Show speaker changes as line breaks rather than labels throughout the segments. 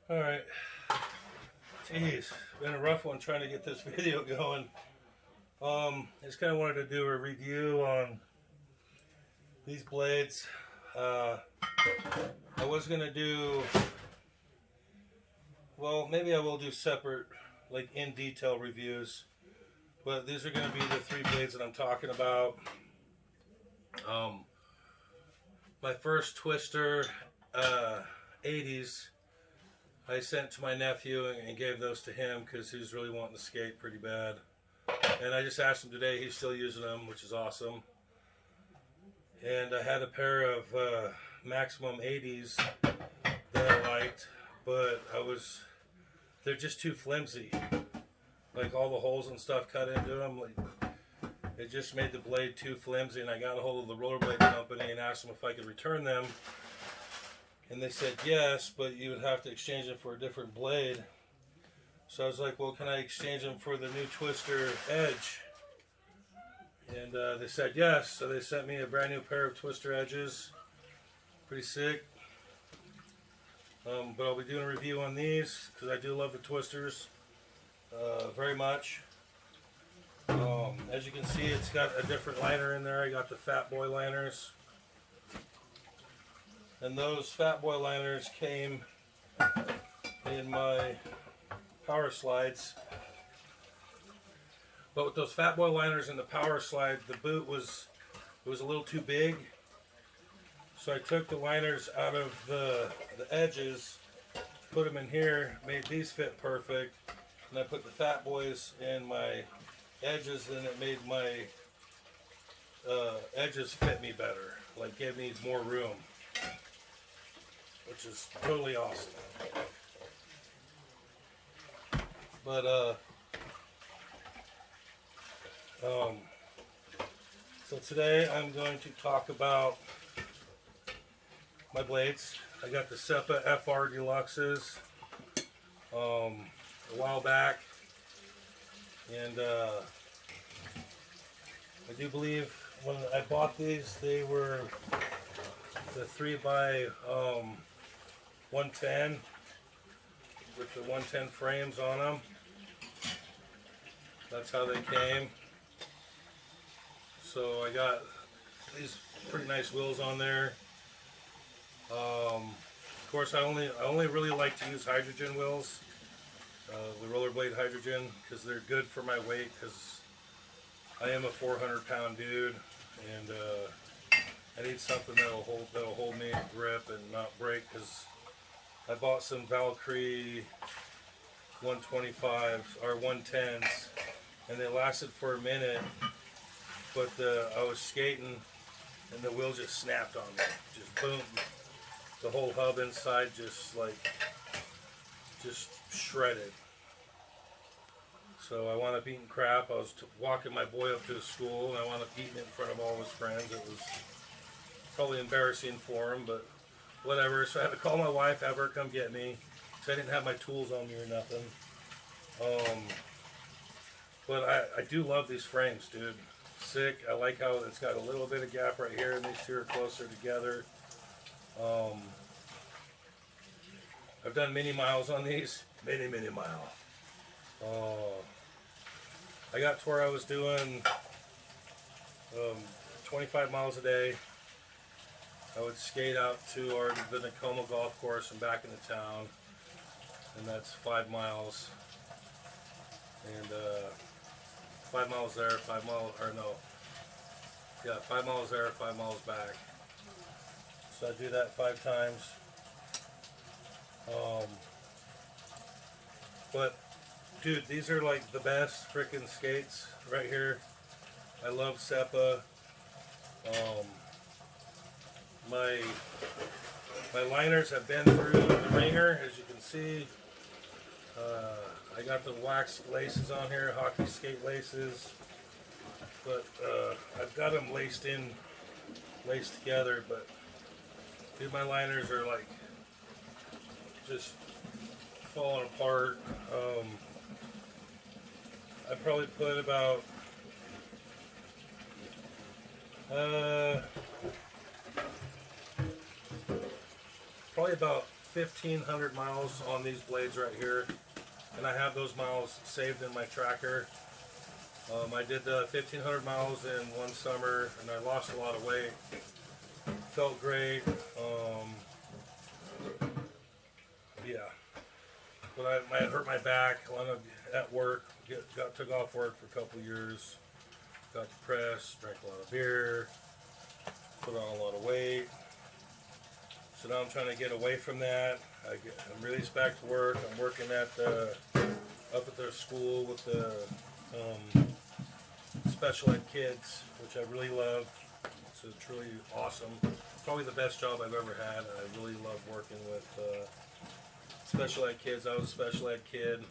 Alright, jeez, been a rough one trying to get this video going. Just kind of wanted to do a review on these blades. I was going to do, well, maybe I will do separate, like in detail reviews, but these are going to be the three blades that I'm talking about. My first twister, 80s, I sent to my nephew and gave those to him because he was really wanting to skate pretty bad. And I just asked him today, he's still using them, which is awesome. And I had a pair of Maximum 80s that I liked, but they're just too flimsy. Like all the holes and stuff cut into them, like, it just made the blade too flimsy. And I got a hold of the rollerblade company and asked them if I could return them. And they said yes, but you would have to exchange them for a different blade. So I was like, well, can I exchange them for the new Twister Edge? And they said yes, so they sent me a brand new pair of Twister Edges. Pretty sick. But I'll be doing a review on these because I do love the Twisters very much. As you can see, it's got a different liner in there. I got the Fat Boy liners. And those Fat Boy liners came in my power slides. But with those Fat Boy liners in the power slide, the boot was a little too big. So I took the liners out of the edges, put them in here, made these fit perfect. And I put the Fat Boys in my edges, and it made my edges fit me better. Like, gave me more room, which is totally awesome. But so today I'm going to talk about my blades. I got the Sepa FR Deluxes a while back, and I do believe when I bought these, they were the 3x 110 with the 110 frames on them. That's how they came. So I got these pretty nice wheels on there. Of course, I only really like to use hydrogen wheels, the rollerblade hydrogen, because they're good for my weight. Because I am a 400-pound dude, and I need something that'll hold me in grip and not break. Because I bought some Valkyrie 125s or 110s, and they lasted for a minute, but I was skating and the wheel just snapped on me. Just boom. The whole hub inside just shredded. So I wound up eating crap. I was walking my boy up to his school, and I wound up eating it in front of all his friends. It was probably embarrassing for him, but whatever. So I had to call my wife, have her come get me, because I didn't have my tools on me or nothing. But I do love these frames, dude. Sick. I like how it's got a little bit of gap right here, and these two are closer together. I've done mini miles on these. Mini mile. I got to where I was doing 25 miles a day. I would skate out to the Nakoma golf course and back into town, and that's 5 miles. And 5 miles there, 5 miles, or no, yeah, 5 miles there, 5 miles back. So I do that 5 times. But dude, these are like the best freaking skates right here. I love Sepa. My liners have been through the ringer, as you can see. I got the wax laces on here, hockey skate laces, but I've got them laced together. But dude, my liners are like just falling apart. I probably put about probably about 1,500 miles on these blades right here, and I have those miles saved in my tracker. I did 1,500 miles in one summer, and I lost a lot of weight. Felt great. Yeah, but I hurt my back at work. Took off work for a couple years. Got depressed. Drank a lot of beer. Put on a lot of weight. So now I'm trying to get away from that. I'm released back to work. I'm working at up at their school with the special ed kids, which I really love. It's truly awesome. Probably the best job I've ever had. I really love working with special ed kids. I was a special ed kid.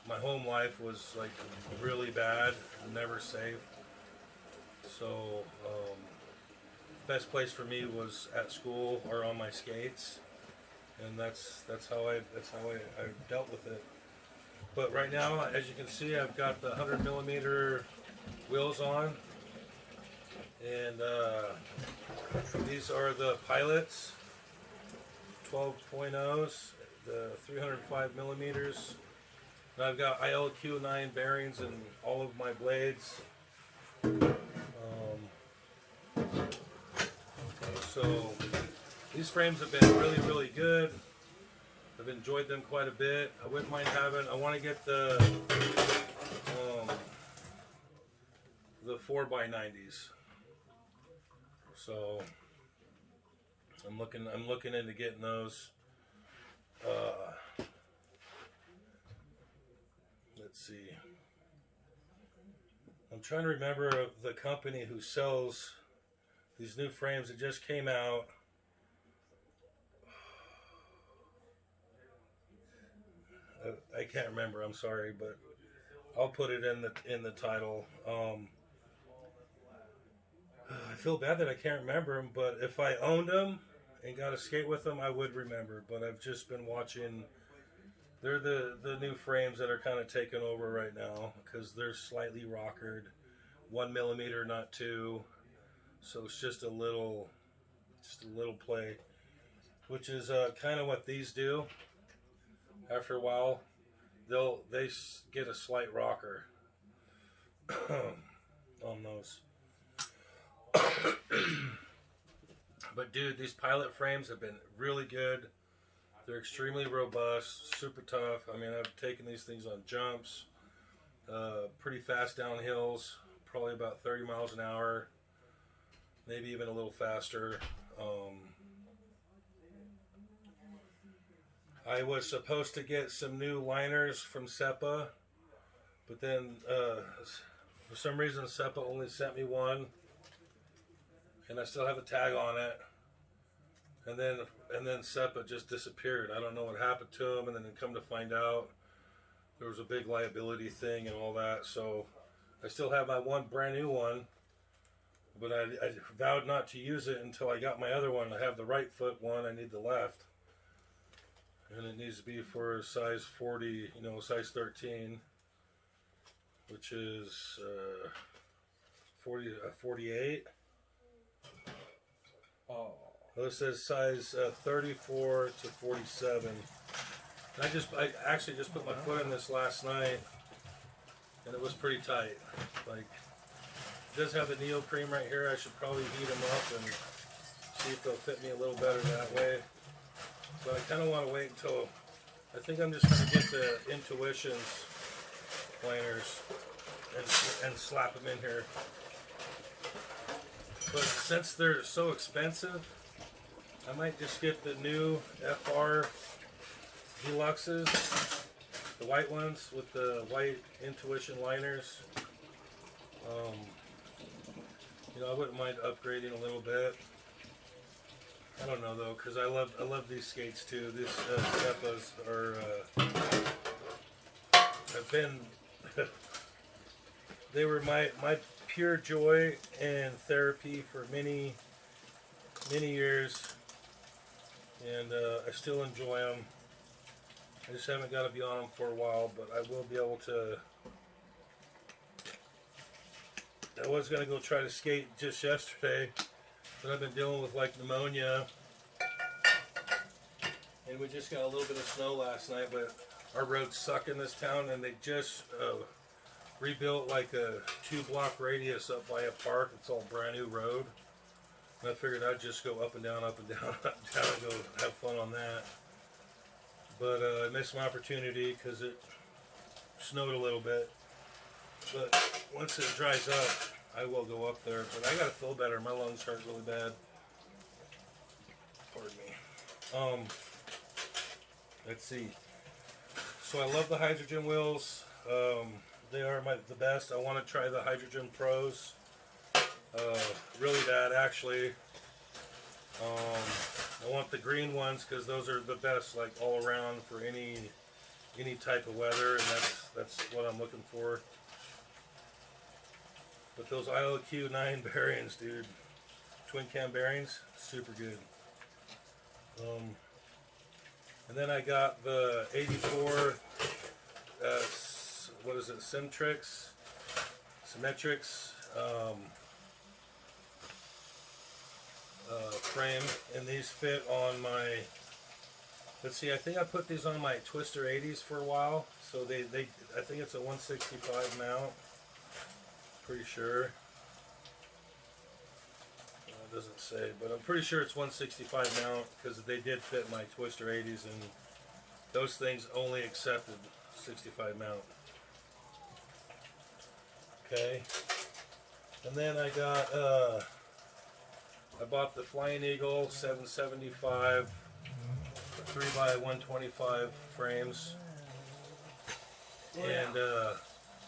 My home life was like really bad, never safe. So best place for me was at school or on my skates, and that's how I dealt with it. But right now, as you can see, I've got the 100mm wheels on, and these are the Pilots 12.0s, the 305mm. And I've got ILQ9 bearings in all of my blades. So these frames have been really, really good. I've enjoyed them quite a bit. I wouldn't mind having. I want to get the 4x90s. So I'm looking into getting those. Let's see. I'm trying to remember the company who sells these new frames that just came out. I can't remember. I'm sorry, but I'll put it in the title. I feel bad that I can't remember them, but if I owned them and got to skate with them, I would remember. But I've just been watching. They're the new frames that are kind of taking over right now because they're slightly rockered, 1mm, not 2. So it's just a little play, which is kind of what these do. After a while, they get a slight rocker on those. But dude, these Pilot frames have been really good. They're extremely robust, super tough. I mean, I've taken these things on jumps, pretty fast downhills, probably about 30 miles an hour, maybe even a little faster. I was supposed to get some new liners from Sepa, but then for some reason Sepa only sent me one, and I still have the tag on it. And then Sepa just disappeared. I don't know what happened to him, and then come to find out, there was a big liability thing and all that. So I still have my one brand new one, but I vowed not to use it until I got my other one. I have the right foot one. I need the left, and it needs to be for size 40, size 13, which is 48. Oh. Well, it says size 34 to 47. I actually just put my foot in this last night, and it was pretty tight. Like, it does have the neoprene right here. I should probably heat them up and see if they'll fit me a little better that way. But I kind of want to wait until, I think I'm just going to get the Intuitions liners and slap them in here. But since they're so expensive, I might just get the new FR Deluxes, the white ones with the white Intuition liners. I wouldn't mind upgrading a little bit. I don't know though, because I love these skates too. These Sepas are have been they were my pure joy and therapy for many years, and I still enjoy them. I just haven't got to be on them for a while, but I will be able to. I was going to go try to skate just yesterday, But I've been dealing with like pneumonia, and we just got a little bit of snow last night, but our roads suck in this town, and they just rebuilt like a 2-block radius up by a park. It's all brand new road. And I figured I'd just go up and down, up and down, up and down, and go have fun on that. But I missed my opportunity because it snowed a little bit. But once it dries up, I will go up there. But I gotta feel better. My lungs hurt really bad. Pardon me. Let's see. So I love the hydrogen wheels. They are the best. I want to try the Hydrogen Pros. Really bad, actually. I want the green ones because those are the best, like all around for any type of weather, and that's what I'm looking for. But those ILQ 9 bearings, dude, twin cam bearings, super good. And then I got the 84. What is it? Symmetrics. Frame, and these fit on my. Let's see. I think I put these on my Twister 80s for a while. So they I think it's a 165 mount. Pretty sure. It doesn't say, but I'm pretty sure it's 165 mount because they did fit my Twister 80s, and those things only accepted 65 mount. Okay. And then I got I bought the Flying Eagle 775 3x125 frames, and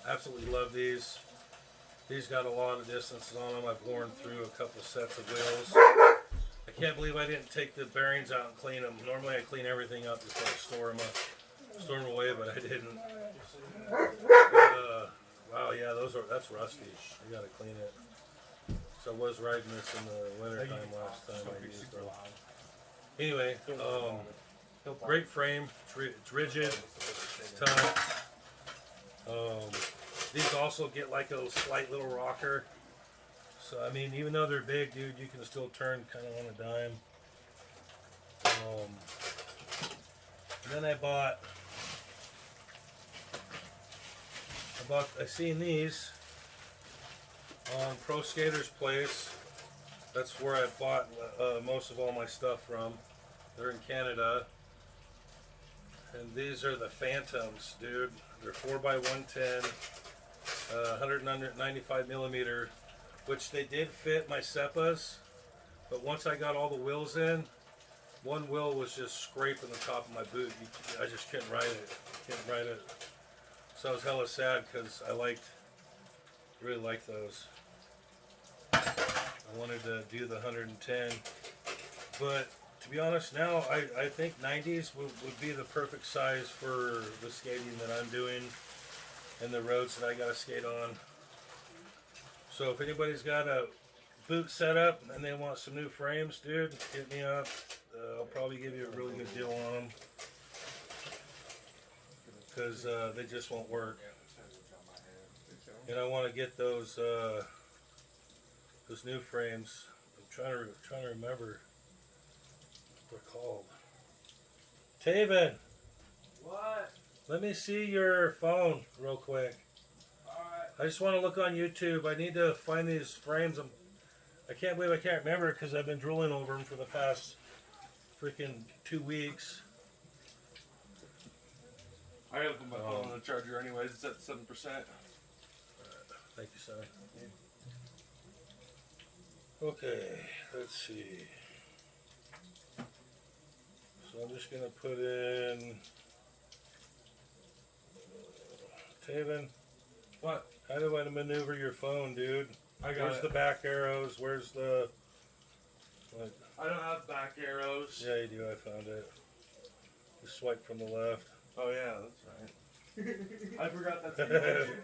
absolutely love these. These got a lot of distances on them. I've worn through a couple sets of wheels. I can't believe I didn't take the bearings out and clean them. Normally I clean everything up before I store them away, but I didn't. But, wow, yeah, that's rusty. I gotta clean it. So I was riding this in the winter time last time I used them. Anyway, great frame. It's rigid. It's tough. These also get like a slight little rocker. So I mean, even though they're big, dude, you can still turn kind of on a dime. And then I seen these on Pro Skater's Place. That's where I bought most of all my stuff from. They're in Canada. And these are the Phantoms, dude. They're 4x110, 195 millimeter, which they did fit my Sepas. But once I got all the wheels in, one wheel was just scraping the top of my boot. I just couldn't ride it. So I was hella sad because I really liked those. I wanted to do the 110, but to be honest, now I think 90s would be the perfect size for the skating that I'm doing and the roads that I gotta skate on. So if anybody's got a boot setup and they want some new frames, dude, hit me up. I'll probably give you a really good deal on them because they just won't work. And I want to get those new frames. I'm trying to remember what they're called. Taven,
what?
Let me see your phone real quick.
Alright.
I just want to look on YouTube. I need to find these frames. I can't believe I can't remember because I've been drooling over them for the past freaking 2 weeks.
I gotta put my phone on the charger anyways. It's at 7%.
Thank you, son. Okay, let's see. So I'm just going to put in... Taven,
What?
how do I maneuver your phone, dude? Where's the back arrows? Where's the... What?
I don't have back arrows.
Yeah, you do. I found it. You swipe from the left.
Oh yeah, that's right. I forgot that's a function.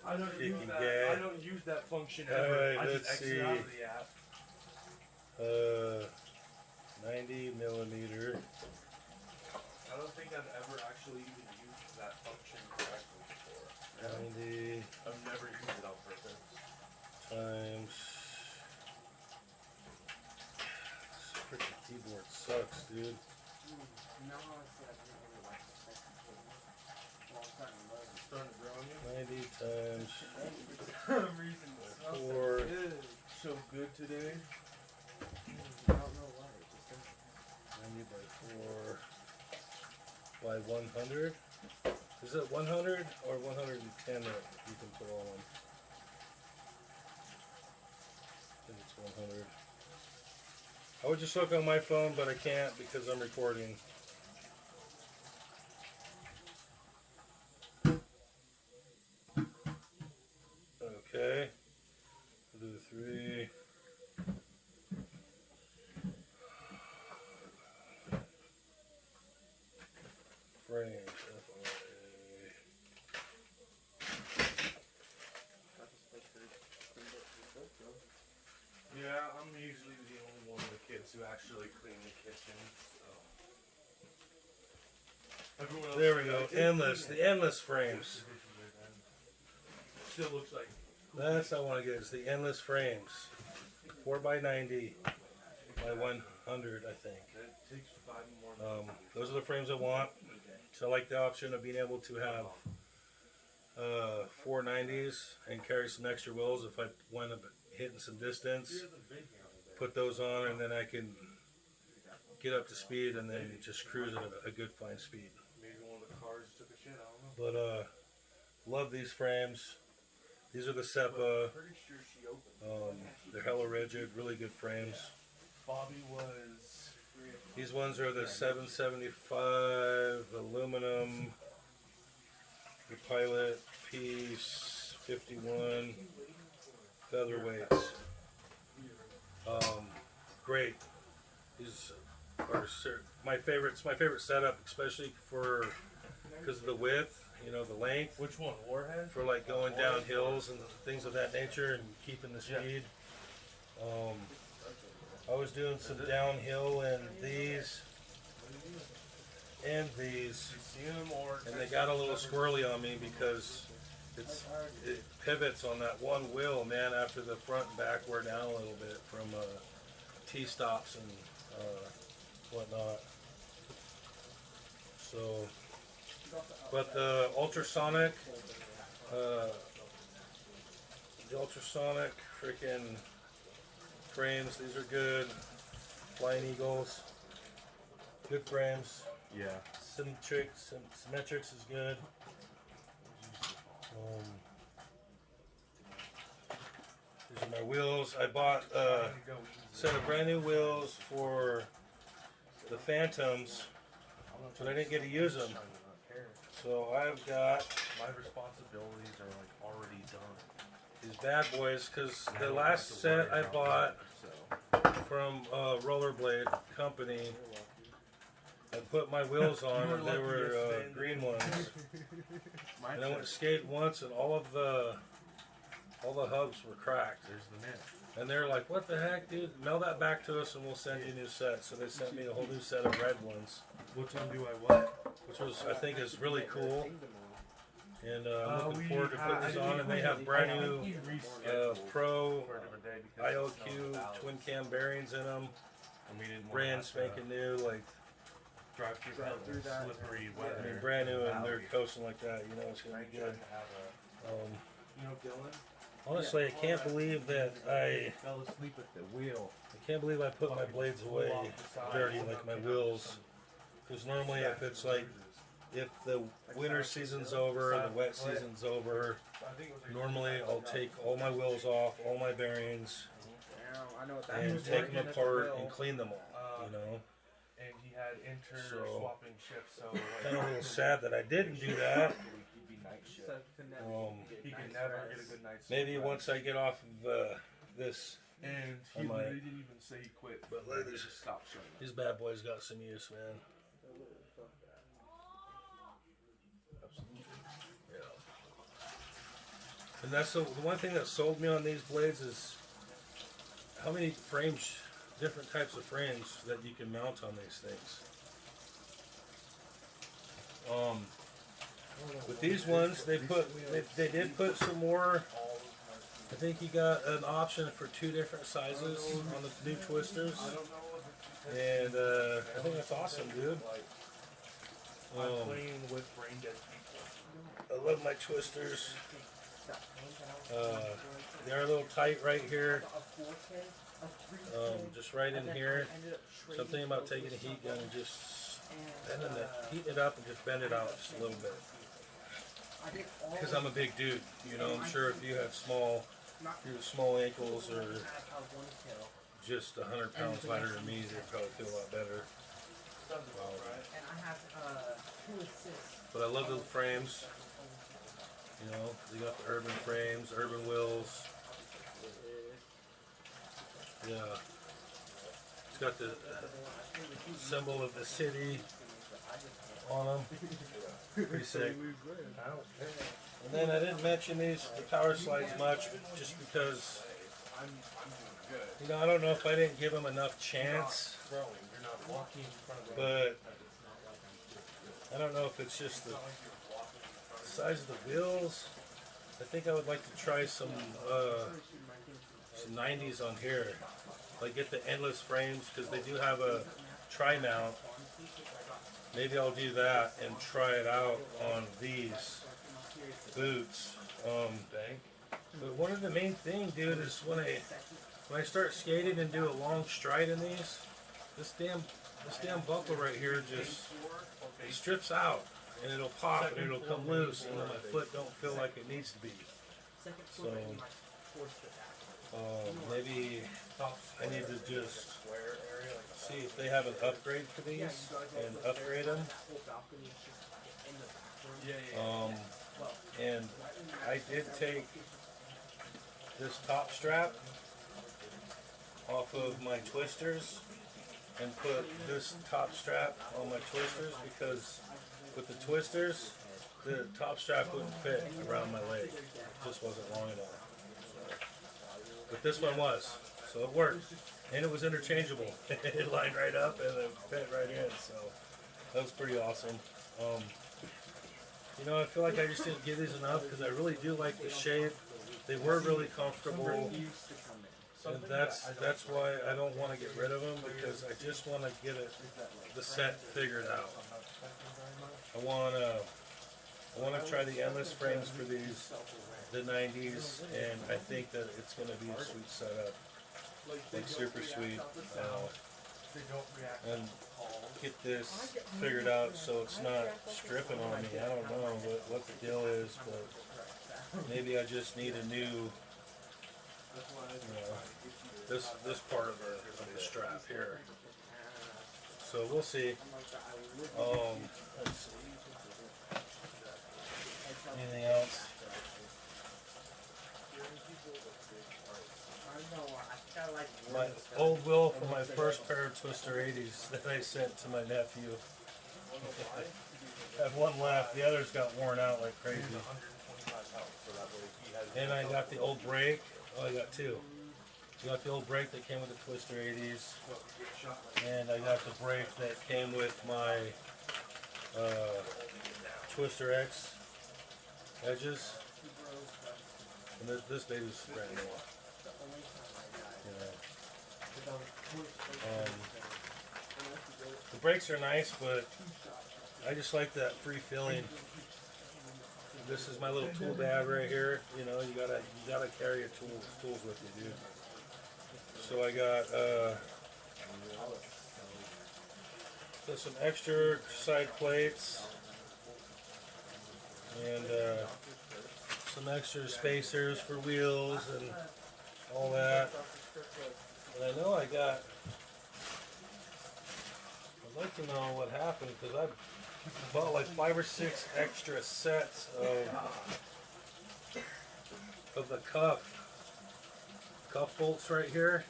I don't use that.
Gag.
I don't use that function ever.
Alright,
I
let's
just exit
see.
out of the app.
90 millimeter.
I don't think I've ever actually even used that function correctly before.
90
I've never used it on purpose.
times sucks, dude.
Starting to grow on you.
90 times
Reason
by 4.
so good today.
I don't know why. It just doesn't.
90 by 4 by 100. Is it 100 or 110 that you can put on? I think it's 100. I would just look on my phone, but I can't because I'm recording. Okay. We'll do 3. Frames.
Yeah, I'm usually the only one of the kids who actually clean the kitchen. So. Everyone else
There we go. Endless. The endless frames.
Still looks like.
That's what I want to get. Is the endless frames. 4 by 90 by 100, I think.
It takes 5 more.
Those are the frames I want. So I like the option of being able to have 4 90s and carry some extra wheels if I wind up hitting some distance. Put those on and then I can get up to speed and then just cruise at a good fine speed.
Maybe one of the cars took a shit, I don't know.
But love these frames. These are the Sepa.
Pretty sure she opened.
They're hella rigid, really good frames.
Bobby was.
These ones are the 775 aluminum. The Pilot piece 51 featherweights. Great. These are my favorites. My favorite setup, especially because of the width. You know, the length.
Which one? Warhead?
For like going down hills and things of that nature and keeping the speed. I was doing some downhill and these and these, and they got a little squirrely on me because it pivots on that one wheel, man. After the front and back wear down a little bit from T-stops and whatnot. So, but the ultrasonic freaking frames, these are good. Flying Eagles, good frames.
Yeah.
Symmetrics is good. These are my wheels. I bought a set of brand new wheels for the Phantoms, but I didn't get to use them. So I've got
My responsibilities are like already done.
these bad boys because the last set I bought from Rollerblade Company, I put my wheels on and they were green ones. And I went to skate once and all the hubs were cracked.
There's the man.
And they're like, what the heck, dude? Mail that back to us and we'll send you a new set. So they sent me a whole new set of red ones.
Which one do I want?
Which was, I think, is really cool. And I'm looking forward to putting these on. And they have brand new Pro IOQ twin cam bearings in them. Brand spanking new, like
drive through that slippery weather.
I mean, brand new, and they're coasting like that. You know, it's gonna be good.
You know, Dylan.
Honestly, I can't believe that I
Fell asleep at the wheel.
can't believe I put my blades away dirty like my wheels. Because normally, if the winter season's over, the wet season's over, normally I'll take all my wheels off, all my bearings,
Damn, I know what that
and
means.
take them
Working at the
apart
wheel.
and clean them all. You know,
And he had
So,
swapping shifts, so
kind of a little sad that I didn't do that.
he'd be night shift. He
Nice
could never
rest.
get a good night's sleep.
Maybe once I get off of this,
And
I
he
might.
literally didn't even say he quit.
But
He
ladies-
just stopped showing up.
these bad boys got some use, man. Yeah. And that's the one thing that sold me on these blades is how many frames, different types of frames that you can mount on these things. With these ones, they did put some more. I think you got an option for 2 different sizes on the new twisters. And I think that's awesome, dude.
I'm playing with brain dead people.
I love my twisters. They're a little tight right here. Just right in here. Something about taking a heat gun and just bending it, heating it up and just bend it out just a little bit. Because I'm a big dude, you know. I'm sure if you have small ankles or just 100 pounds lighter than me, they'd probably feel a lot better. But I love those frames. You know, they got the urban frames, urban wheels. Yeah. It's got the symbol of the city on them. Pretty sick. And then I didn't mention the power slides much, just because, you know, I don't know if I didn't give them enough chance, but I don't know if it's just the size of the wheels. I think I would like to try some 90s on here. Like get the endless frames, because they do have a tri-mount. Maybe I'll do that and try it out on these boots. But one of the main thing, dude, is when I start skating and do a long stride in these, this damn buckle right here just strips out, and it'll pop and it'll come loose, and then my foot don't feel like it needs to be. So maybe I need to just see if they have an upgrade for these and upgrade them. And I did take this top strap off of my twisters and put this top strap on my twisters, because with the twisters, the top strap wouldn't fit around my leg. It just wasn't long enough. But this one was, so it worked. And it was interchangeable. It lined right up and it fit right in, so that was pretty awesome. You know, I feel like I just didn't give these enough, because I really do like the shape. They were really comfortable. And that's why I don't want to get rid of them, because I just want to get the set figured out. I want to try the endless frames for these, the 90s, and I think that it's going to be a sweet setup, like super sweet. And get this figured out so it's not stripping on me. I don't know what the deal is, but maybe I just need a new, you know, this part of the strap here. So we'll see. Let's see. Anything else? My old wheel from my first pair of Twister 80s that I sent to my nephew. I have one left. The others got worn out like crazy. And I got the old brake. Oh, I got two. I got the old brake that came with the Twister 80s. And I got the brake that came with my Twister X edges. And this baby's brand new. The brakes are nice, but I just like that free feeling. This is my little tool bag right here. You know, you gotta carry your tools with you, dude. So I got some extra side plates and some extra spacers for wheels and all that. And I know I'd like to know what happened, because I bought like 5 or 6 extra sets of the cuff bolts right here,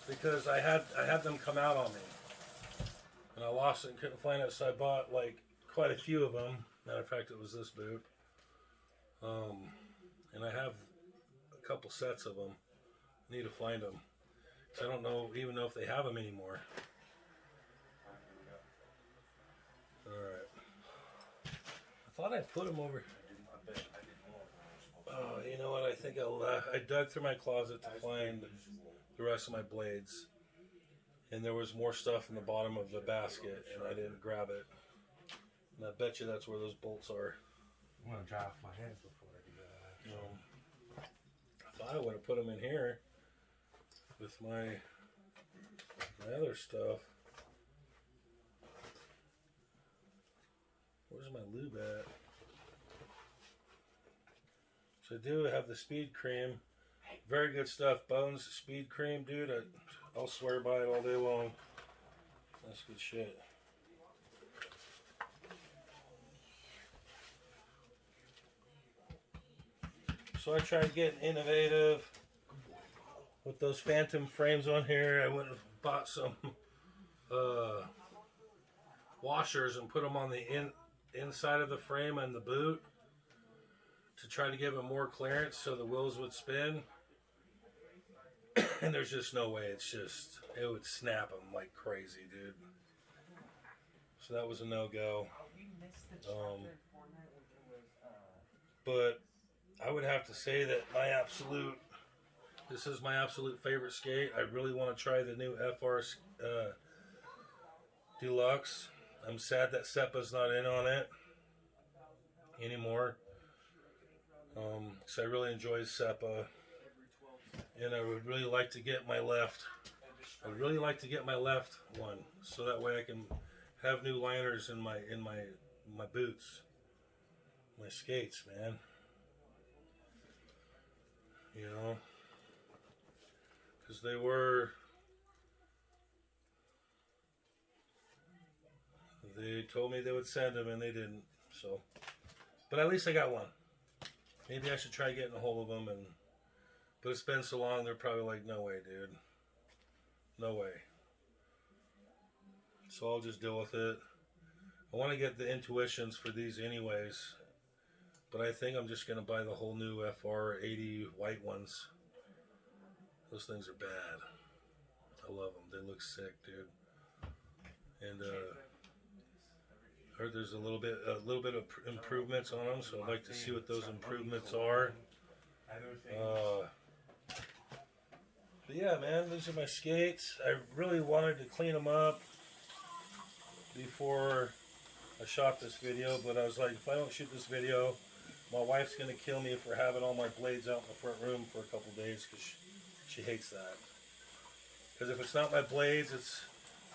because I had them come out on me, and I lost it and couldn't find it, so I bought like quite a few of them. Matter of fact, it was this boot, and I have a couple sets of them. I need to find them. I don't even know if they have them anymore. Alright. I thought I put them over. Oh, you know what? I think I dug through my closet to find the rest of my blades. and there was more stuff in the bottom of the basket, and I didn't grab it. And I bet you that's where those bolts are.
I'm gonna dry off my hands before I do that.
I thought I would have put them in here with my other stuff. Where's my lube at? So I do have the speed cream. Very good stuff. Bones speed cream, dude. I'll swear by it all day long. That's good shit. So I tried getting innovative with those phantom frames on here. I went and bought some washers and put them on the inside of the frame and the boot to try to give it more clearance so the wheels would spin. And there's just no way. It would snap them like crazy, dude. So that was a no-go. But I would have to say that this is my absolute favorite skate. I really want to try the new FR Deluxe. I'm sad that Sepa's not in on it anymore. So I really enjoy Sepa, and I would really like to get my left. I'd really like to get my left one, so that way I can have new liners in my boots, my skates, man. You know, because they told me they would send them and they didn't. So, but at least I got one. Maybe I should try getting a hold of them, but it's been so long, they're probably like, no way, dude. No way. So I'll just deal with it. I want to get the Intuitions for these anyways, but I think I'm just going to buy the whole new FR80 white ones. Those things are bad. I love them. They look sick, dude. And I heard there's a little bit of improvements on them, so I'd like to see what those improvements are. But yeah, man, these are my skates. I really wanted to clean them up before I shot this video, but I was like, if I don't shoot this video, my wife's going to kill me for having all my blades out in the front room for a couple days, because she hates that. Because if it's not my blades, it's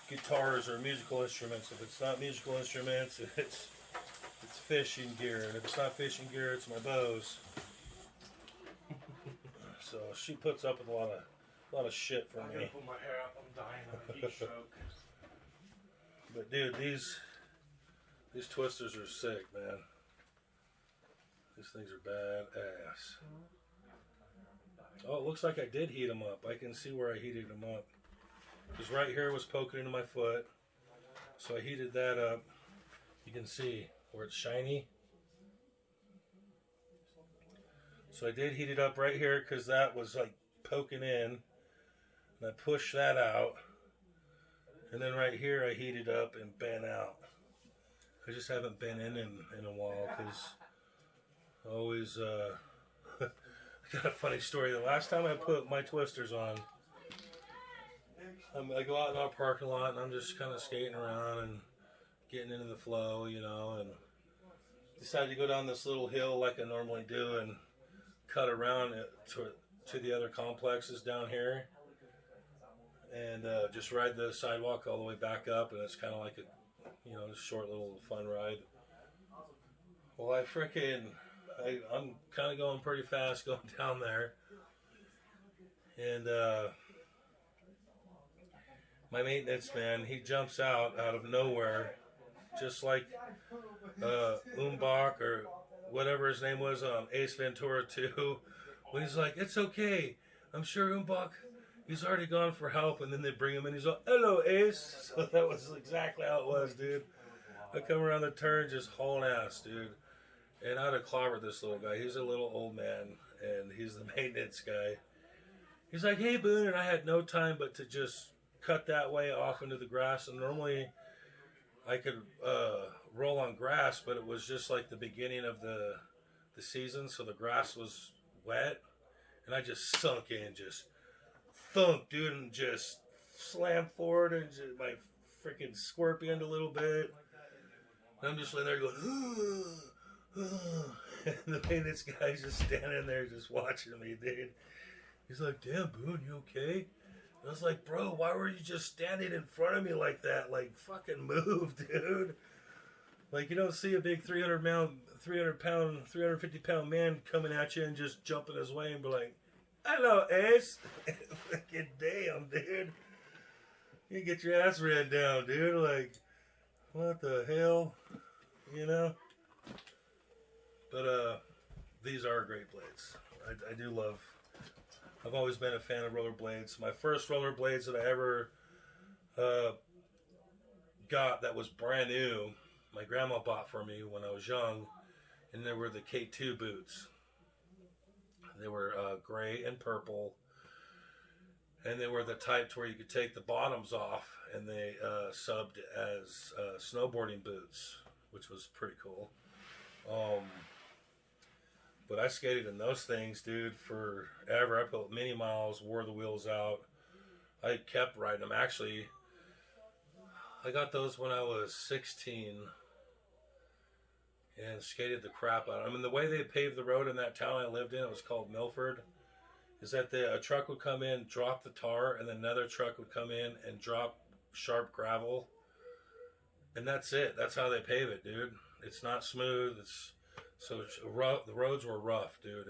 guitars or musical instruments. If it's not musical instruments, it's fishing gear. And if it's not fishing gear, it's my bows. So she puts up with a lot of shit from me.
I'm gonna put my hair up. I'm dying of a heat stroke.
But dude, these twisters are sick, man. These things are badass. Oh, it looks like I did heat them up. I can see where I heated them up. Because right here was poking into my foot. So I heated that up. You can see where it's shiny. So I did heat it up right here because that was like poking in. And I pushed that out. And then right here I heated up and bent out. I just haven't been in a while because I always... I got a funny story. The last time I put my twisters on, I go out in our parking lot and I'm just kind of skating around and getting into the flow, you know, and decided to go down this little hill like I normally do and cut around it to the other complexes down here and just ride the sidewalk all the way back up, and it's kind of like a, you know, short little fun ride. Well, I'm kind of going pretty fast going down there, and my maintenance man, he jumps out of nowhere, just like Umbach or whatever his name was on Ace Ventura 2, when he's like, it's okay, I'm sure Umbach, he's already gone for help, and then they bring him in, he's like, hello Ace. So that was exactly how it was, dude. I come around the turn just hauling ass, dude. And I'd have clobbered this little guy. He's a little old man, and he's the maintenance guy. He's like, hey, Boone, and I had no time but to just cut that way off into the grass. And normally I could roll on grass, but it was just like the beginning of the season, so the grass was wet. And I just sunk in, just thunk, dude, and just slammed forward and just, my freaking scorpioned a little bit. And I'm just laying there going, and the way this guy's just standing there just watching me, dude. He's like, damn, Boone, you okay? I was like, bro, why were you just standing in front of me like that? Like, fucking move, dude. Like, you don't see a big 350 pound man coming at you and just jumping his way and be like, hello, Ace. Fucking damn, dude. You get your ass ran down, dude. Like, what the hell? You know? But, these are great blades. I do love... I've always been a fan of rollerblades. My first rollerblades that I ever got that was brand new, my grandma bought for me when I was young, and they were the K2 boots. They were gray and purple, and they were the type to where you could take the bottoms off, and they subbed as snowboarding boots, which was pretty cool. But I skated in those things, dude, forever. I put many miles, wore the wheels out. I kept riding them. Actually, I got those when I was 16 and skated the crap out of them. I mean, the way they paved the road in that town I lived in, it was called Milford, is that a truck would come in, drop the tar, and then another truck would come in and drop sharp gravel. And that's it. That's how they pave it, dude. It's not smooth. So rough. The roads were rough, dude.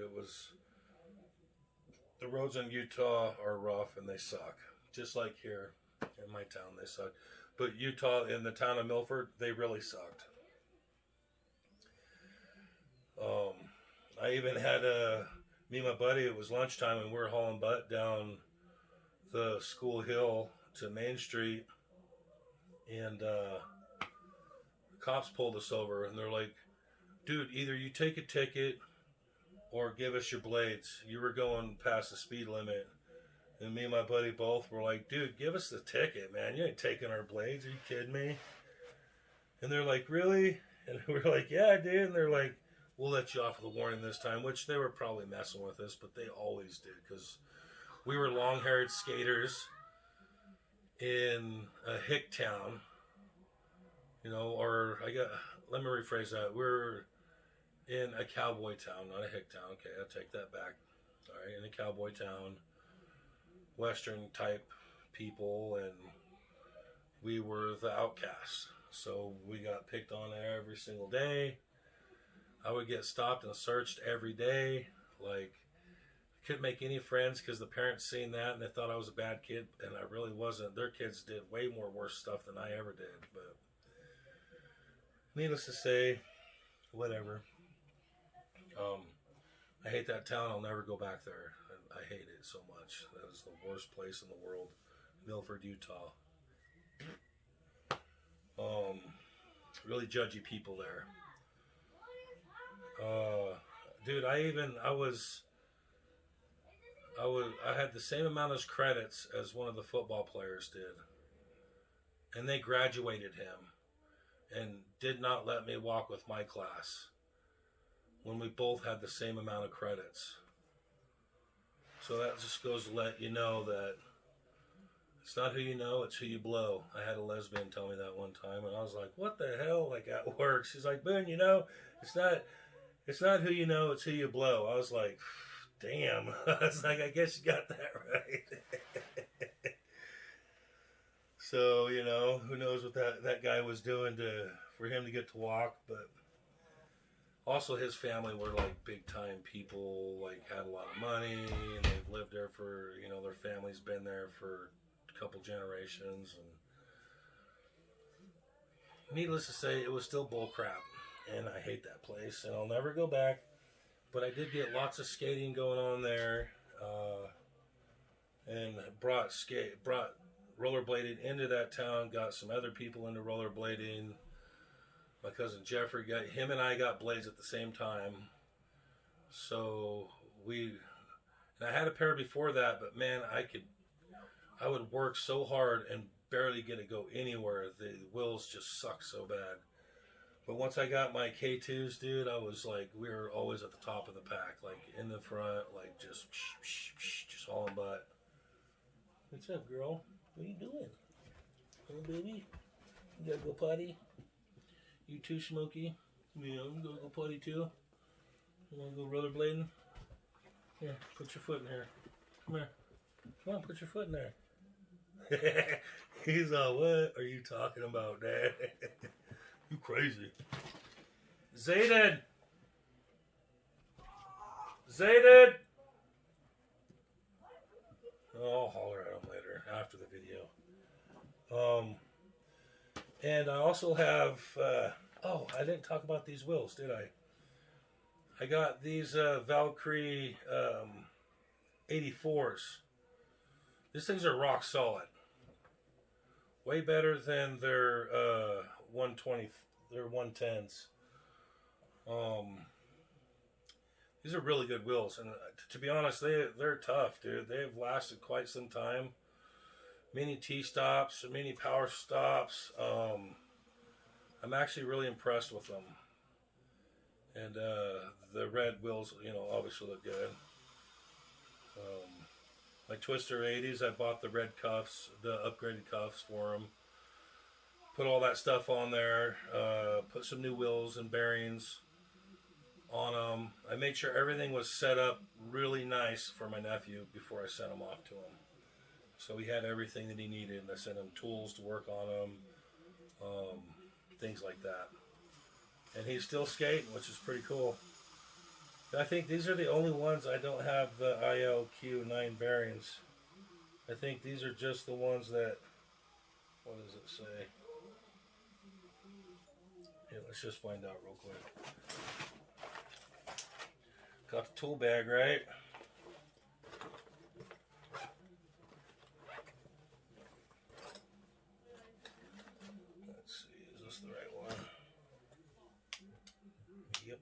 The roads in Utah are rough and they suck. Just like here in my town, they suck. But Utah, in the town of Milford, they really sucked. I even had me and my buddy, it was lunchtime and we were hauling butt down the school hill to Main Street. And cops pulled us over and they're like, dude, either you take a ticket or give us your blades. You were going past the speed limit. And me and my buddy both were like, dude, give us the ticket, man. You ain't taking our blades. Are you kidding me? And they're like, really? And we're like, yeah, dude. And they're like, we'll let you off with a warning this time, which they were probably messing with us, but they always did because we were long-haired skaters in a hick town, you know, or let me rephrase that. We're in a cowboy town, not a hick town. Okay, I'll take that back. All right, in a cowboy town, Western type people, and we were the outcasts. So we got picked on every single day. I would get stopped and searched every day. Like, I couldn't make any friends because the parents seen that and they thought I was a bad kid, and I really wasn't. Their kids did way more worse stuff than I ever did. But needless to say, whatever. I hate that town. I'll never go back there. I hate it so much. That is the worst place in the world. Milford, Utah. Really judgy people there. Dude, I had the same amount of credits as one of the football players did. And they graduated him and did not let me walk with my class when we both had the same amount of credits. So that just goes to let you know that it's not who you know, it's who you blow. I had a lesbian tell me that one time, and I was like, what the hell? Like, at work, she's like, Boone, you know, it's not who you know, it's who you blow. I was like, damn. I was like, I guess you got that right. So, you know, who knows what that guy was doing for him to get to walk, but also his family were like big time people, like had a lot of money, and they've lived there for, you know, their family's been there for a couple generations, and needless to say, it was still bull crap, and I hate that place, and I'll never go back. But I did get lots of skating going on there, and brought rollerblading into that town, got some other people into rollerblading. My cousin Jeffrey him and I got blades at the same time. So and I had a pair before that, but man, I would work so hard and barely get to go anywhere. The wheels just suck so bad. But once I got my K2s, dude, I was like, we were always at the top of the pack, like in the front, like just hauling butt. What's up, girl? What are you doing? Oh, baby? You gotta go potty? You too, Smokey? Yeah, I'm gonna go potty too. You wanna go rollerblading? Here, put your foot in here. Come here. Come on, put your foot in there. He's all, what are you talking about, Dad? You crazy. Zayden! Zayden! I'll holler at him later, after the video. And I also have, oh, I didn't talk about these wheels, did I? I got these Valkyrie 84s. These things are rock solid. Way better than their 120, their 110s. These are really good wheels, and to be honest, they're tough, dude. They've lasted quite some time. Many T-stops, many power stops. I'm actually really impressed with them. And the red wheels, you know, obviously look good. My Twister 80s, I bought the red cuffs, the upgraded cuffs for them. Put all that stuff on there. Put some new wheels and bearings on them. I made sure everything was set up really nice for my nephew before I sent him off to him. So he had everything that he needed. And I sent him tools to work on them, things like that. And he's still skating, which is pretty cool. I think these are the only ones I don't have the ILQ9 bearings. I think these are just the ones that, what does it say? Yeah, let's just find out real quick. Got the tool bag, right? Let's see, is this the right one? Yep.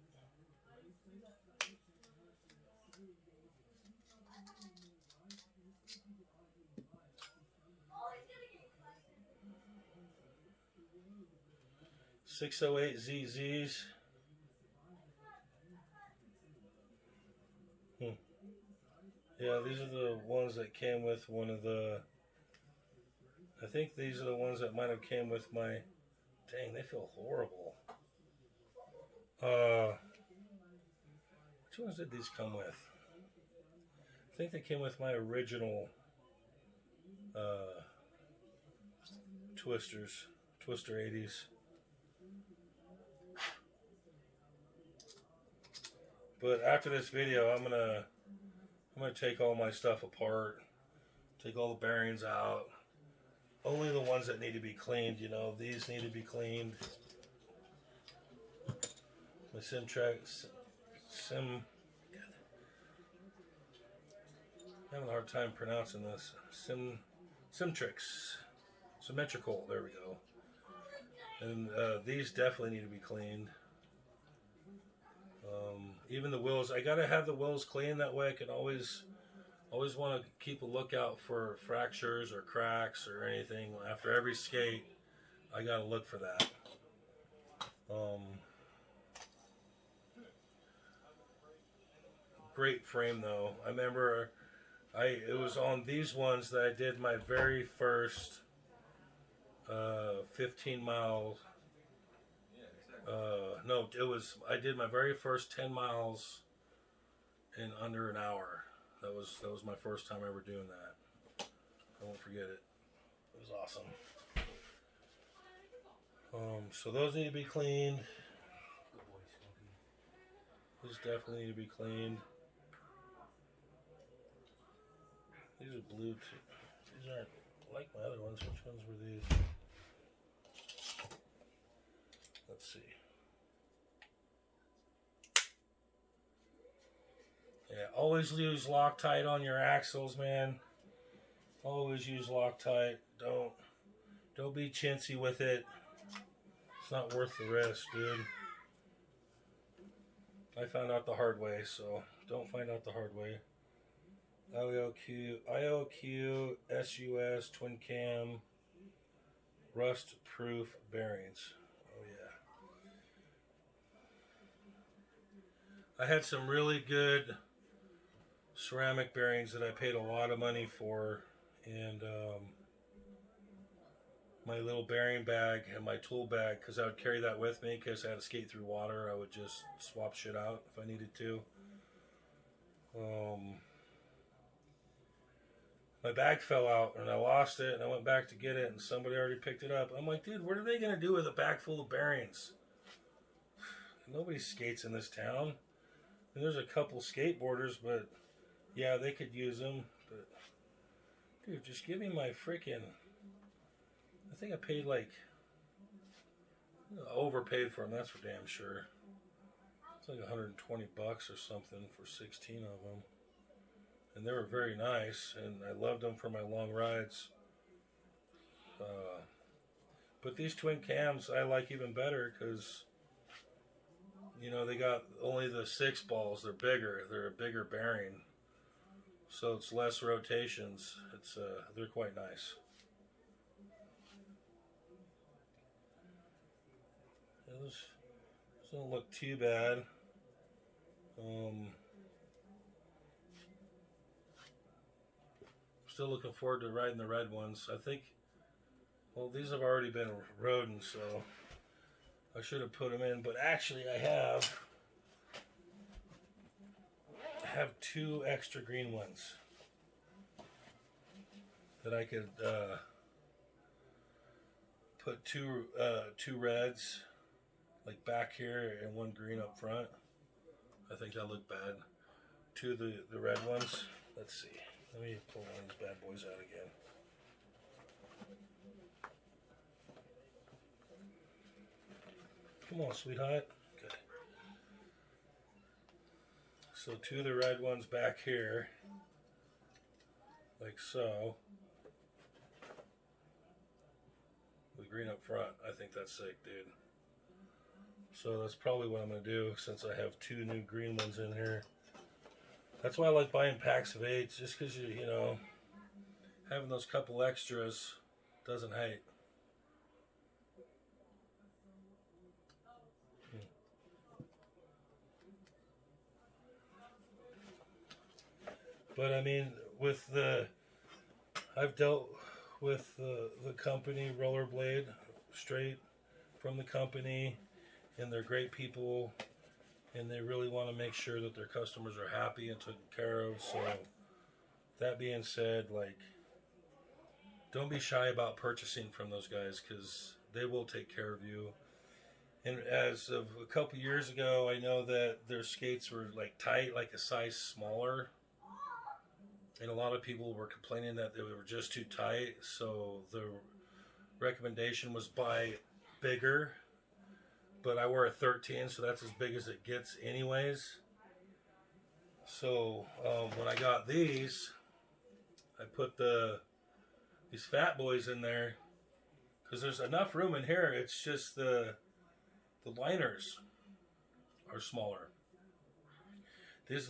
.608 ZZs. Yeah, these are the ones that came with one of the, I think these are the ones that might have came with my, dang, they feel horrible. Which ones did these come with? I think they came with my original Twister 80s. But after this video, I'm gonna take all my stuff apart, take all the bearings out. Only the ones that need to be cleaned, you know. These need to be cleaned. My I'm having a hard time pronouncing this. Symmetrical. There we go. And these definitely need to be cleaned. Even the wheels, I gotta have the wheels clean, that way I can always want to keep a lookout for fractures or cracks or anything. After every skate, I gotta look for that. Great frame though. I remember it was on these ones that I did my very first 15 mile. No, I did my very first 10 miles in under an hour. That was my first time ever doing that. I won't forget it. It was awesome. So those need to be cleaned. These definitely need to be cleaned. These are blue too. These aren't like my other ones. Which ones were these? Let's see. Yeah, always use Loctite on your axles, man. Always use Loctite. Don't be chintzy with it. It's not worth the risk, dude. I found out the hard way, so don't find out the hard way. ILQ SUS twin cam rust proof bearings. Oh yeah. I had some really good ceramic bearings that I paid a lot of money for, and my little bearing bag and my tool bag, because I would carry that with me in case I had to skate through water. I would just swap shit out if I needed to. My bag fell out and I lost it, and I went back to get it and somebody already picked it up. I'm like, dude, what are they going to do with a bag full of bearings? Nobody skates in this town. And there's a couple skateboarders, but yeah, they could use them. But dude, just give me my freaking... I think I paid like... overpaid for them, that's for damn sure. It's like 120 bucks or something for 16 of them. And they were very nice, and I loved them for my long rides. But these twin cams I like even better because, you know, they got only the 6 balls. They're bigger. They're a bigger bearing, so it's less rotations. They're quite nice. Those don't look too bad. Still looking forward to riding the red ones. I think, well, these have already been rodden, so I should have put them in. But actually, I have 2 extra green ones that I could put two reds like back here and 1 green up front. I think that look bad. 2 of the red ones. Let's see. Let me pull one of these bad boys out again. Come on, sweetheart. Okay. So 2 of the red ones back here, like so. With green up front. I think that's sick, dude. So that's probably what I'm going to do since I have 2 new green ones in here. That's why I like buying packs of 8s, just because you know, having those couple extras doesn't hate. But I mean, I've dealt with the company Rollerblade straight from the company, and they're great people. And they really want to make sure that their customers are happy and taken care of. So, that being said, like, don't be shy about purchasing from those guys because they will take care of you. And as of a couple years ago, I know that their skates were like tight, like a size smaller. And a lot of people were complaining that they were just too tight. So the recommendation was buy bigger. But I wear a 13, so that's as big as it gets anyways. So when I got these, I put these fat boys in there because there's enough room in here. It's just the liners are smaller. These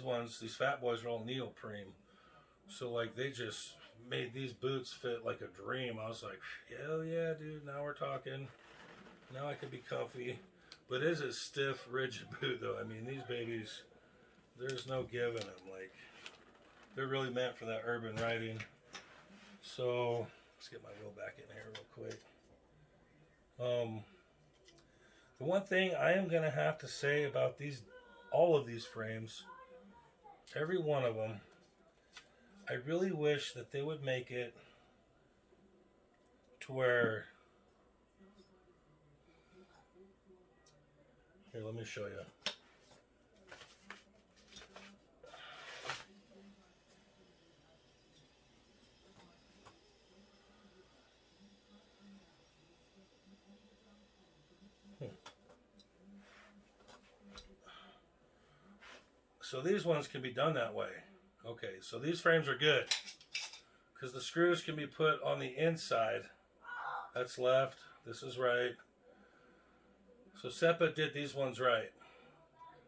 fat boys are all neoprene. So like they just made these boots fit like a dream. I was like, hell yeah, dude, now we're talking. Now I can be comfy. But it is a stiff, rigid boot, though. I mean, these babies, there's no giving them. Like, they're really meant for that urban riding. So, let's get my wheel back in here real quick. The one thing I am going to have to say about all of these frames, every one of them, I really wish that they would make it to where... Here, let me show you. So these ones can be done that way. Okay, so these frames are good because the screws can be put on the inside. That's left. This is right. So Sepa did these ones right.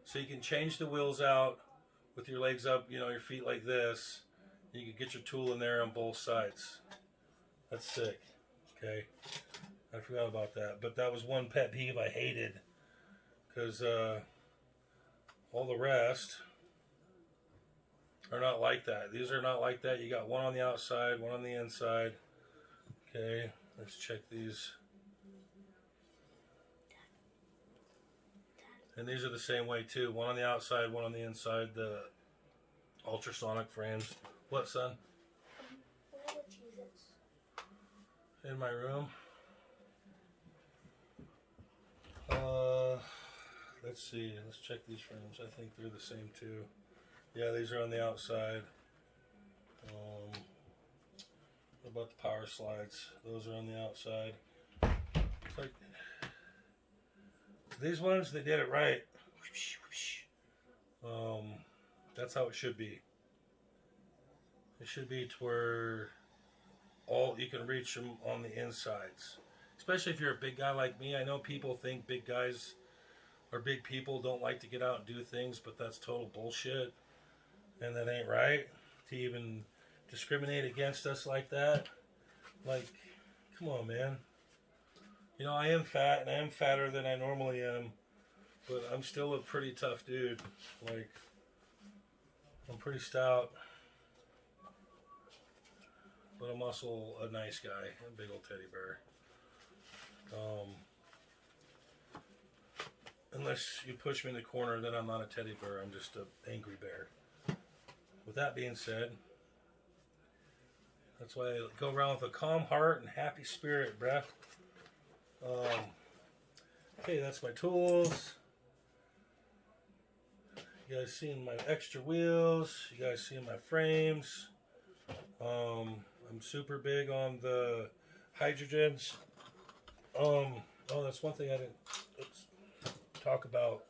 So you can change the wheels out with your legs up, you know, your feet like this. You can get your tool in there on both sides. That's sick. Okay. I forgot about that. But that was one pet peeve I hated. Because all the rest are not like that. These are not like that. You got one on the outside, one on the inside. Okay. Let's check these. And these are the same way too. One on the outside, one on the inside. The ultrasonic frames. What, son?
Where are the cheeses?
In my room. Let's see. Let's check these frames. I think they're the same too. Yeah, these are on the outside. What about the power slides? Those are on the outside. It's like these ones, they did it right. That's how it should be. It should be to where you can reach them on the insides. Especially if you're a big guy like me. I know people think big guys or big people don't like to get out and do things, but that's total bullshit. And that ain't right to even discriminate against us like that. Like, come on, man. You know, I am fat, and I am fatter than I normally am, but I'm still a pretty tough dude. Like, I'm pretty stout, but I'm also a nice guy, a big old teddy bear. Unless you push me in the corner, then I'm not a teddy bear, I'm just an angry bear. With that being said, that's why I go around with a calm heart and happy spirit, bruh. Okay, that's my tools. You guys seeing my extra wheels. You guys seeing my frames. I'm super big on the hydrogens. Oh, that's one thing I didn't talk about.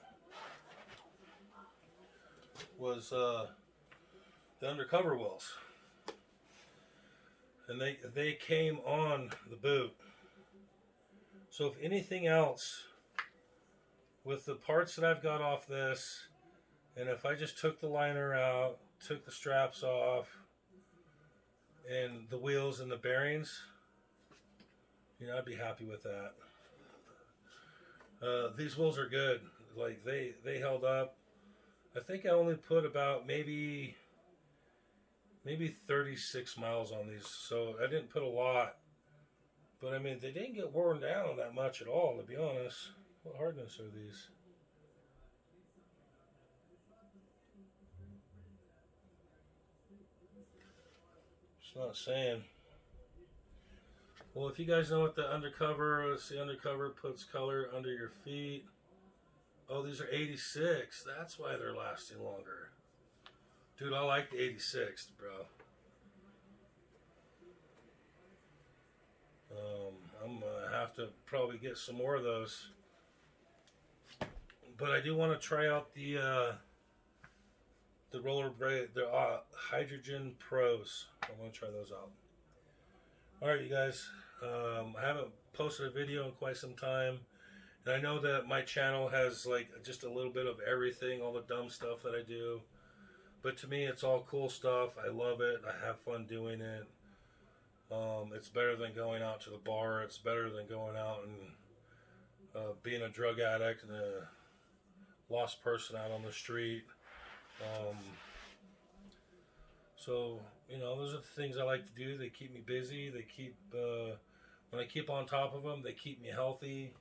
Was the undercover wheels. And they came on the boot. So if anything else, with the parts that I've got off this, and if I just took the liner out, took the straps off, and the wheels and the bearings, you know, I'd be happy with that. These wheels are good. Like, they held up. I think I only put about maybe 36 miles on these, so I didn't put a lot. But I mean, they didn't get worn down that much at all, to be honest. What hardness are these? It's not saying. Well, if you guys know what the undercover, let's see, undercover puts color under your feet. Oh, these are 86. That's why they're lasting longer. Dude, I like the 86, bro. I'm gonna have to probably get some more of those. But I do want to try out the rollerblade, the Hydrogen Pros. I want to try those out. All right, you guys. I haven't posted a video in quite some time, and I know that my channel has like just a little bit of everything, all the dumb stuff that I do. But to me, it's all cool stuff. I love it. I have fun doing it. It's better than going out to the bar. It's better than going out and being a drug addict and a lost person out on the street. So, you know, those are the things I like to do. They keep me busy. They keep, when I keep on top of them, they keep me healthy.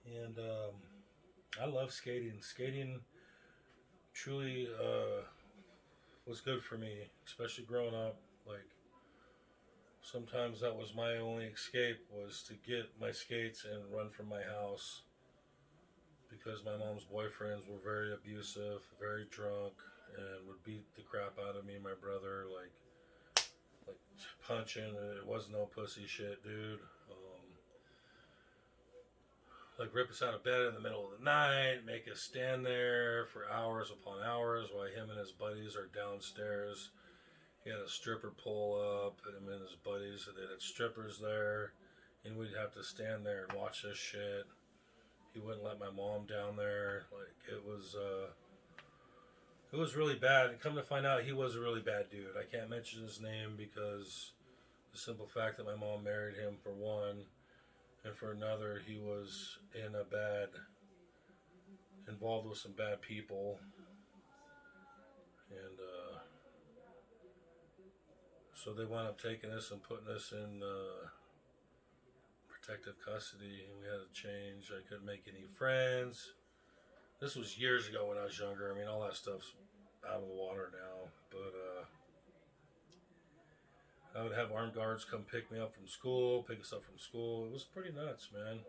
And I love skating. Skating truly was good for me, especially growing up. Like, sometimes that was my only escape, was to get my skates and run from my house, because my mom's boyfriends were very abusive, very drunk, and would beat the crap out of me and my brother, like punching. It was no pussy shit, dude. Like, rip us out of bed in the middle of the night, make us stand there for hours upon hours while him and his buddies are downstairs. He had a stripper pull up, and him and his buddies, they had strippers there, and we'd have to stand there and watch this shit. He wouldn't let my mom down there. Like, it was really bad. And come to find out, he was a really bad dude. I can't mention his name because the simple fact that my mom married him, for one, and for another, he was involved with some bad people. And so they wound up taking us and putting us in protective custody, and we had to change. I couldn't make any friends. This was years ago when I was younger. I mean, all that stuff's out of the water now. But I would have armed guards come pick me up from school, pick us up from school. It was pretty nuts, man.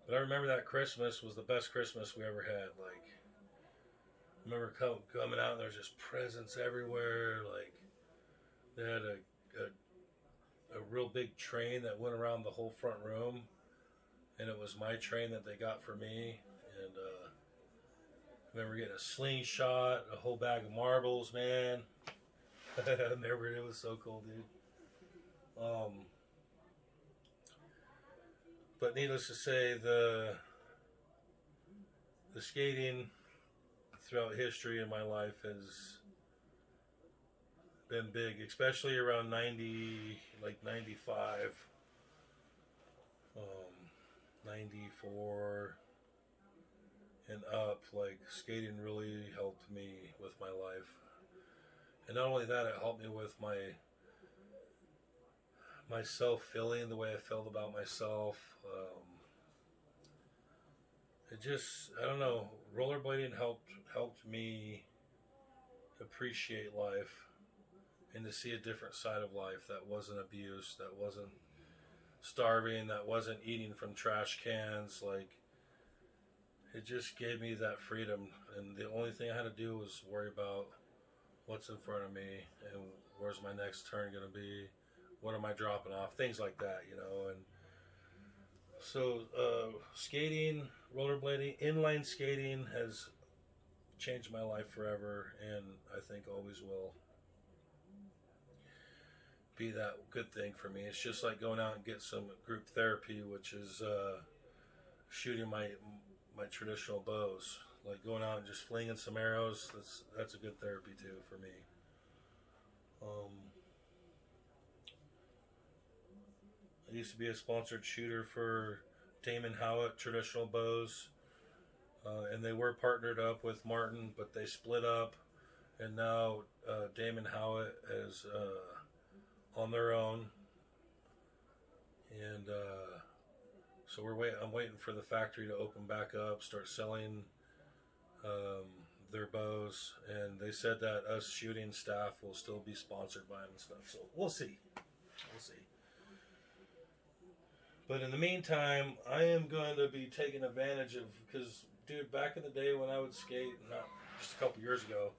But I remember that Christmas was the best Christmas we ever had. Like, I remember coming out and there's just presents everywhere. Like, they had a real big train that went around the whole front room, and it was my train that they got for me. And I remember getting a slingshot, a whole bag of marbles, man. It was so cool, dude. But needless to say, the skating throughout history in my life has been big, especially around 90, like 95, 94 and up. Like, skating really helped me with my life. And not only that, it helped me with my self-feeling, the way I felt about myself. It just, I don't know, rollerblading helped me appreciate life and to see a different side of life that wasn't abuse, that wasn't starving, that wasn't eating from trash cans. Like, it just gave me that freedom, and the only thing I had to do was worry about what's in front of me and where's my next turn going to be, what am I dropping off, things like that, you know. And so skating, rollerblading, inline skating has changed my life forever, and I think always will be that good thing for me. It's just like going out and get some group therapy, which is shooting my traditional bows. Like going out and just flinging some arrows, that's a good therapy too for me. I used to be a sponsored shooter for Damon Howitt Traditional Bows, and they were partnered up with Martin, but they split up, and now Damon Howitt is on their own, and so I'm waiting for the factory to open back up, start selling their bows, and they said that us shooting staff will still be sponsored by them and stuff, so we'll see. But in the meantime, I am going to be taking advantage of, because dude, back in the day when I would skate, not just a couple years ago,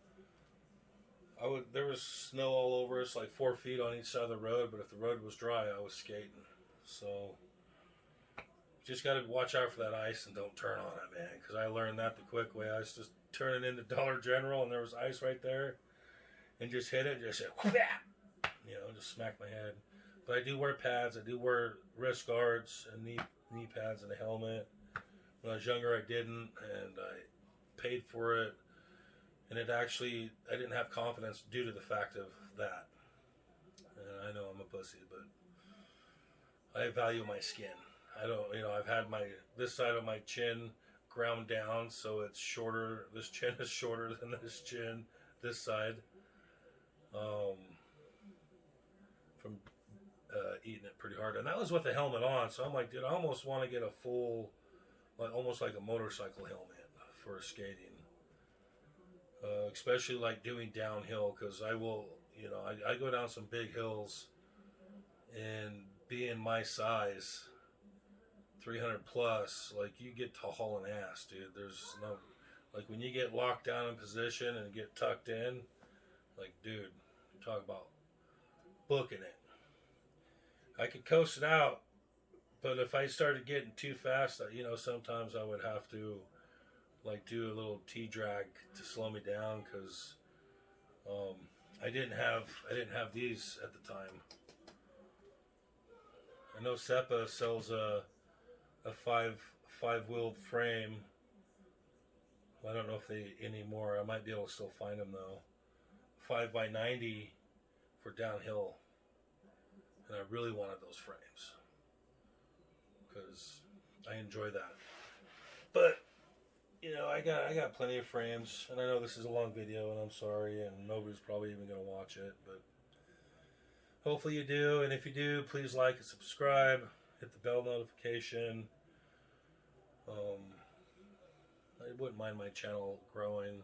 there was snow all over us, like 4 feet on each side of the road, but if the road was dry, I was skating. So just got to watch out for that ice and don't turn on it, man, because I learned that the quick way. I was just turning into Dollar General and there was ice right there, and just hit it, just said, you know, just smack my head. But I do wear pads, I do wear wrist guards and knee pads and a helmet. When I was younger, I didn't, and I paid for it. And I didn't have confidence due to the fact of that. And I know I'm a pussy, but I value my skin. I don't, I've had this side of my chin ground down, so it's shorter. This chin is shorter than this chin, this side. From eating it pretty hard. And that was with the helmet on, so I'm like, dude, I almost want to get a full, almost like a motorcycle helmet for skating. Especially like doing downhill, because I will, I go down some big hills, and being my size, 300 plus, like, you get to hauling ass, dude. There's no, like, when you get locked down in position and get tucked in, like, dude, talk about booking it. I could coast it out, but if I started getting too fast, sometimes I would have to, like, do a little T-drag to slow me down, because I didn't have these at the time. I know Sepa sells a five-wheeled frame. I don't know if they anymore. I might be able to still find them though. 5x90 for downhill, and I really wanted those frames because I enjoy that. But I got plenty of frames, and I know this is a long video, and I'm sorry, and nobody's probably even gonna watch it, but hopefully you do. And if you do, please like and subscribe. Hit the bell notification. I wouldn't mind my channel growing.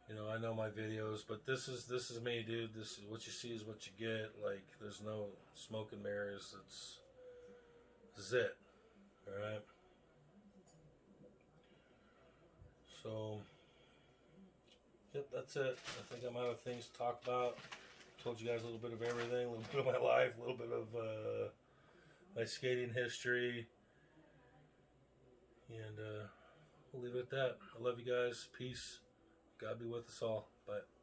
You know, I know my videos, but this is me, dude. This is what you see is what you get. Like, there's no smoke and mirrors. This is it. All right. So, yep, that's it. I think I'm out of things to talk about. Told you guys a little bit of everything, a little bit of my life, a little bit of my skating history, and we'll leave it at that. I love you guys. Peace. God be with us all. Bye.